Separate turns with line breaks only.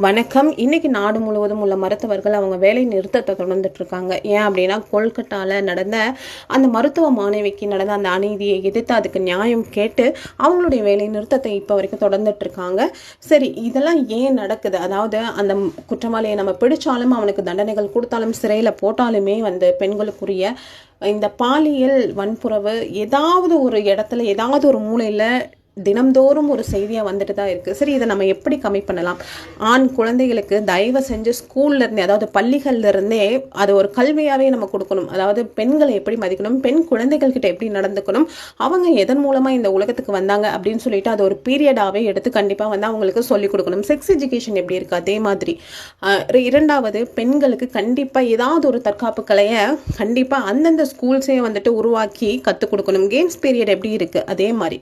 வணக்கம். இன்னைக்கு நாடு முழுவதும் உள்ள மருத்துவர்கள் அவங்க வேலை நிறுத்தத்தை தொடர்ந்துட்டு இருக்காங்க. ஏன் அப்படின்னா, கொல்கட்டால நடந்த அந்த மருத்துவ மாணவிக்கு நடந்த அந்த அநீதியை எதிர்த்து அதுக்கு நியாயம் கேட்டு அவங்களுடைய வேலை நிறுத்தத்தை இப்போ வரைக்கும் தொடர்ந்துட்டு இருக்காங்க. சரி, இதெல்லாம் ஏன் நடக்குது? அதாவது அந்த குற்றவாளியை நம்ம பிடிச்சாலும் அவனுக்கு தண்டனைகள் கொடுத்தாலும் சிறையில் போட்டாலுமே பெண்களுக்குரிய இந்த பாலியல் வன்புறவு ஏதாவது ஒரு இடத்துல ஏதாவது ஒரு மூலையில் தினம்தோறும் ஒரு செய்தியாக வந்துட்டு தான் இருக்குது. சரி, இதை நம்ம எப்படி கம்மி பண்ணலாம்? ஆண் குழந்தைகளுக்கு தயவு செஞ்சு ஸ்கூல்லேருந்தே, அதாவது பள்ளிகள்லேருந்தே அது ஒரு கல்வியாகவே நம்ம கொடுக்கணும். அதாவது பெண்களை எப்படி மதிக்கணும், பெண் குழந்தைகள்கிட்ட எப்படி நடந்துக்கணும், அவங்க எதன் மூலமாக இந்த உலகத்துக்கு வந்தாங்க அப்படின்னு சொல்லிட்டு அது ஒரு பீரியடாகவே எடுத்து கண்டிப்பாக அவங்களுக்கு சொல்லிக் கொடுக்கணும். செக்ஸ் எஜுகேஷன் எப்படி இருக்குது அதே மாதிரி. இரண்டாவது, பெண்களுக்கு கண்டிப்பாக ஏதாவது ஒரு தற்காப்பு கலையை கண்டிப்பாக அந்தந்த ஸ்கூல்ஸே உருவாக்கி கற்றுக் கொடுக்கணும். கேம்ஸ் பீரியட் எப்படி இருக்குது அதே மாதிரி.